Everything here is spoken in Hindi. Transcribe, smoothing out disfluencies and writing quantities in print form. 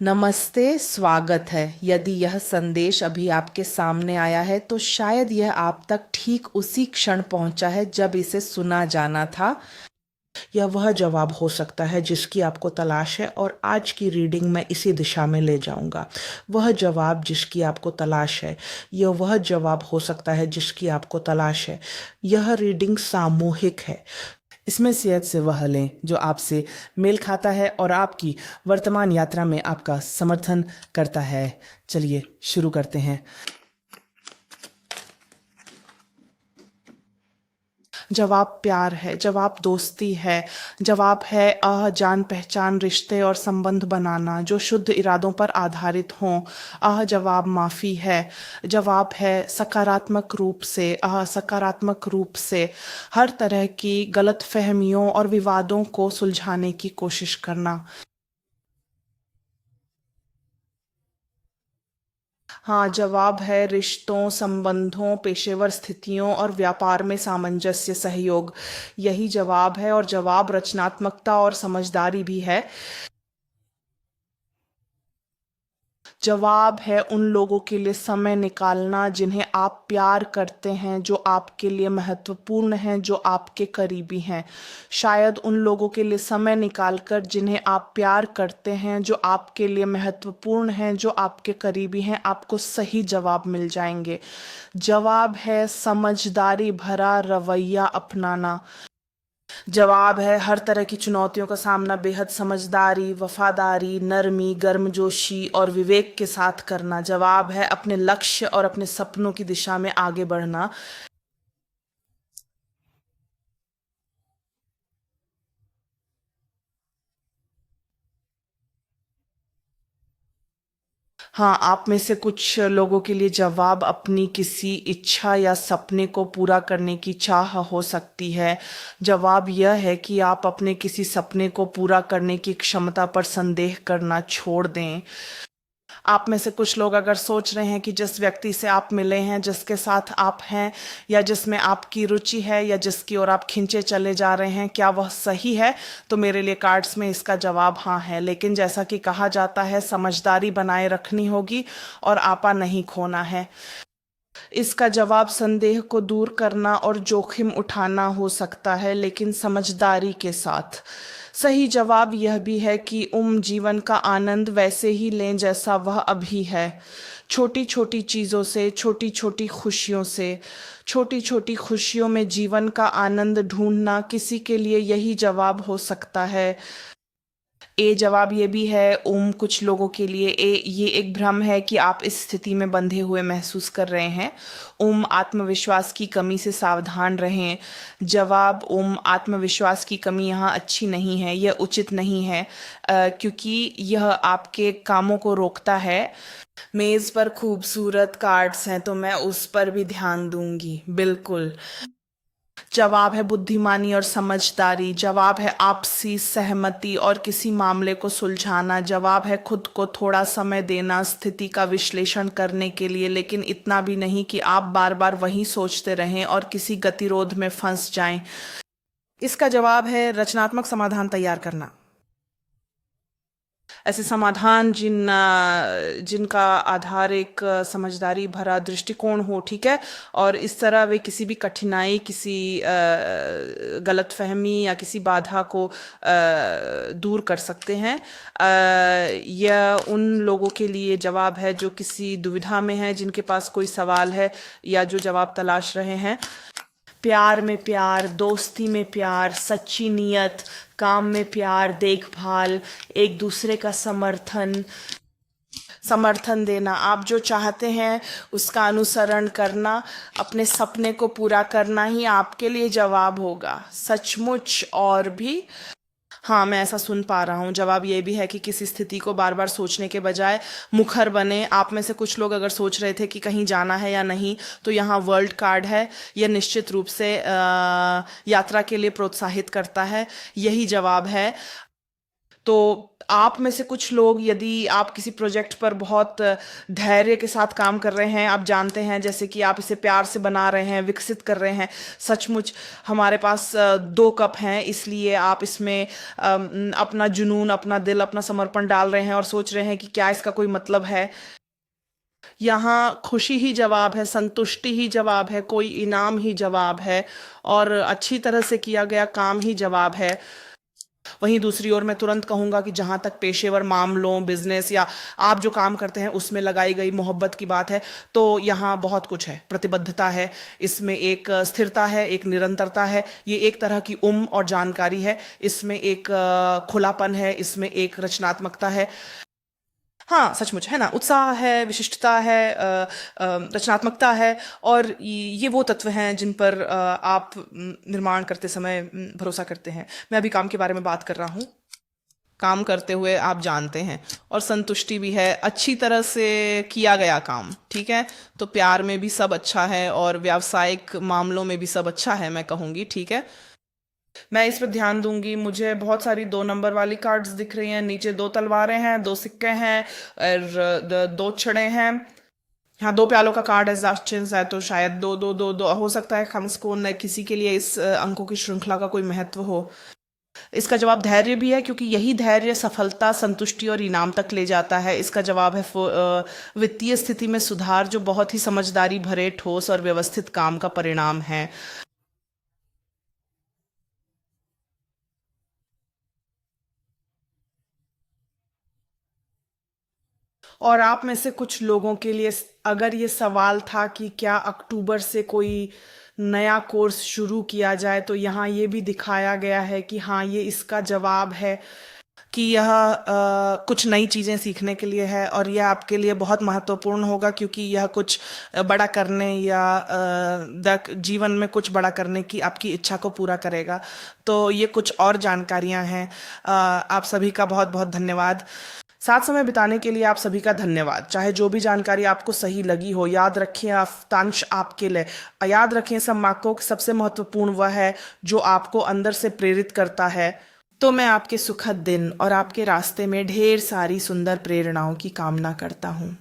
नमस्ते, स्वागत है। यदि यह संदेश अभी आपके सामने आया है तो शायद यह आप तक ठीक उसी क्षण पहुंचा है जब इसे सुना जाना था। यह वह जवाब हो सकता है जिसकी आपको तलाश है और आज की रीडिंग में इसी दिशा में ले जाऊंगा। वह जवाब जिसकी आपको तलाश है, यह वह जवाब हो सकता है जिसकी आपको तलाश है। यह रीडिंग सामूहिक है। इसमें से वह लें जो आपसे मेल खाता है और आपकी वर्तमान यात्रा में आपका समर्थन करता है। चलिए शुरू करते हैं। जवाब प्यार है, जवाब दोस्ती है, जवाब है जान पहचान, रिश्ते और संबंध बनाना जो शुद्ध इरादों पर आधारित हों। जवाब माफ़ी है, जवाब है सकारात्मक रूप से, सकारात्मक रूप से हर तरह की गलत फहमियों और विवादों को सुलझाने की कोशिश करना। हाँ, जवाब है रिश्तों, संबंधों, पेशेवर स्थितियों और व्यापार में सामंजस्य, सहयोग। यही जवाब है और जवाब रचनात्मकता और समझदारी भी है। जवाब है उन लोगों के लिए समय निकालना जिन्हें आप प्यार करते हैं, जो आपके लिए महत्वपूर्ण हैं, जो आपके करीबी हैं। शायद उन लोगों के लिए समय निकालकर जिन्हें आप प्यार करते हैं, जो आपके लिए महत्वपूर्ण हैं, जो आपके करीबी हैं, आपको सही जवाब मिल जाएंगे। जवाब है समझदारी भरा रवैया अपनाना। जवाब है हर तरह की चुनौतियों का सामना बेहद समझदारी, वफादारी, नरमी, गर्मजोशी और विवेक के साथ करना। जवाब है अपने लक्ष्य और अपने सपनों की दिशा में आगे बढ़ना। हाँ, आप में से कुछ लोगों के लिए जवाब अपनी किसी इच्छा या सपने को पूरा करने की चाह हो सकती है। जवाब यह है कि आप अपने किसी सपने को पूरा करने की क्षमता पर संदेह करना छोड़ दें। आप में से कुछ लोग अगर सोच रहे हैं कि जिस व्यक्ति से आप मिले हैं, जिसके साथ आप हैं, या जिसमें आपकी रुचि है, या जिसकी ओर आप खिंचे चले जा रहे हैं, क्या वह सही है, तो मेरे लिए कार्ड्स में इसका जवाब हाँ है। लेकिन जैसा कि कहा जाता है, समझदारी बनाए रखनी होगी और आपा नहीं खोना है। इसका जवाब संदेह को दूर करना और जोखिम उठाना हो सकता है, लेकिन समझदारी के साथ। सही जवाब यह भी है कि जीवन का आनंद वैसे ही लें जैसा वह अभी है। छोटी छोटी चीज़ों से, छोटी छोटी खुशियों से, छोटी छोटी खुशियों में जीवन का आनंद ढूंढना किसी के लिए यही जवाब हो सकता है। ए जवाब ये भी है कुछ लोगों के लिए ये एक भ्रम है कि आप इस स्थिति में बंधे हुए महसूस कर रहे हैं। आत्मविश्वास की कमी से सावधान रहें। जवाब आत्मविश्वास की कमी यहाँ अच्छी नहीं है, यह उचित नहीं है, क्योंकि यह आपके कामों को रोकता है। मेज पर खूबसूरत कार्ड्स हैं तो मैं उस पर भी ध्यान दूंगी, बिल्कुल। जवाब है बुद्धिमानी और समझदारी। जवाब है आपसी सहमति और किसी मामले को सुलझाना। जवाब है खुद को थोड़ा समय देना स्थिति का विश्लेषण करने के लिए, लेकिन इतना भी नहीं कि आप बार बार वही सोचते रहें और किसी गतिरोध में फंस जाएं। इसका जवाब है रचनात्मक समाधान तैयार करना। ऐसे समाधान जिनका आधार एक समझदारी भरा दृष्टिकोण हो, ठीक है, और इस तरह वे किसी भी कठिनाई, किसी गलतफहमी या किसी बाधा को दूर कर सकते हैं। यह उन लोगों के लिए जवाब है जो किसी दुविधा में है, जिनके पास कोई सवाल है या जो जवाब तलाश रहे हैं। प्यार में प्यार, दोस्ती में प्यार, सच्ची नीयत, काम में प्यार, देखभाल, एक दूसरे का समर्थन, समर्थन देना, आप जो चाहते हैं उसका अनुसरण करना, अपने सपने को पूरा करना ही आपके लिए जवाब होगा, सचमुच। और भी हाँ, मैं ऐसा सुन पा रहा हूँ। जवाब ये भी है कि किसी स्थिति को बार बार सोचने के बजाय मुखर बने। आप में से कुछ लोग अगर सोच रहे थे कि कहीं जाना है या नहीं, तो यहाँ वर्ल्ड कार्ड है। यह निश्चित रूप से यात्रा के लिए प्रोत्साहित करता है, यही जवाब है। तो आप में से कुछ लोग, यदि आप किसी प्रोजेक्ट पर बहुत धैर्य के साथ काम कर रहे हैं, आप जानते हैं जैसे कि आप इसे प्यार से बना रहे हैं, विकसित कर रहे हैं, सचमुच हमारे पास दो कप हैं, इसलिए आप इसमें अपना जुनून, अपना दिल, अपना समर्पण डाल रहे हैं और सोच रहे हैं कि क्या इसका कोई मतलब है। यहाँ खुशी ही जवाब है, संतुष्टि ही जवाब है, कोई इनाम ही जवाब है, और अच्छी तरह से किया गया काम ही जवाब है। वहीं दूसरी ओर मैं तुरंत कहूंगा कि जहां तक पेशेवर मामलों, बिजनेस या आप जो काम करते हैं उसमें लगाई गई मोहब्बत की बात है, तो यहाँ बहुत कुछ है। प्रतिबद्धता है, इसमें एक स्थिरता है, एक निरंतरता है, ये एक तरह की और जानकारी है, इसमें एक खुलापन है, इसमें एक रचनात्मकता है। हाँ, सचमुच है ना, उत्साह है, विशिष्टता है, रचनात्मकता है, और ये वो तत्व हैं जिन पर आप निर्माण करते समय भरोसा करते हैं। मैं अभी काम के बारे में बात कर रहा हूँ। काम करते हुए आप जानते हैं, और संतुष्टि भी है, अच्छी तरह से किया गया काम, ठीक है। तो प्यार में भी सब अच्छा है और व्यावसायिक मामलों में भी सब अच्छा है, मैं कहूँगी, ठीक है। मैं इस पर ध्यान दूंगी। मुझे बहुत सारी 2 नंबर वाली कार्ड्स दिख रही हैं, नीचे 2 तलवारें हैं, 2 सिक्के हैं, और 2 छड़े हैं। हाँ, 2 प्यालों का कार्ड है, जास्टिस है, तो शायद दो दो दो दो हो सकता है। खम्स को न किसी के लिए इस अंकों की श्रृंखला का कोई महत्व हो। इसका जवाब धैर्य भी है, क्योंकि यही धैर्य सफलता, संतुष्टि और इनाम तक ले जाता है। इसका जवाब है वित्तीय स्थिति में सुधार, जो बहुत ही समझदारी भरे, ठोस और व्यवस्थित काम का परिणाम है। और आप में से कुछ लोगों के लिए अगर ये सवाल था कि क्या अक्टूबर से कोई नया कोर्स शुरू किया जाए, तो यहाँ ये भी दिखाया गया है कि हाँ, ये इसका जवाब है कि यह कुछ नई चीज़ें सीखने के लिए है, और यह आपके लिए बहुत महत्वपूर्ण होगा, क्योंकि यह कुछ बड़ा करने या जीवन में कुछ बड़ा करने की आपकी इच्छा को पूरा करेगा। तो ये कुछ और जानकारियां हैं। आप सभी का बहुत बहुत धन्यवाद। साथ समय बिताने के लिए आप सभी का धन्यवाद। चाहे जो भी जानकारी आपको सही लगी हो, याद रखें अफ्तांश आपके लिए। याद रखें सम्माको, सबसे महत्वपूर्ण वह है जो आपको अंदर से प्रेरित करता है। तो मैं आपके सुखद दिन और आपके रास्ते में ढेर सारी सुंदर प्रेरणाओं की कामना करता हूँ।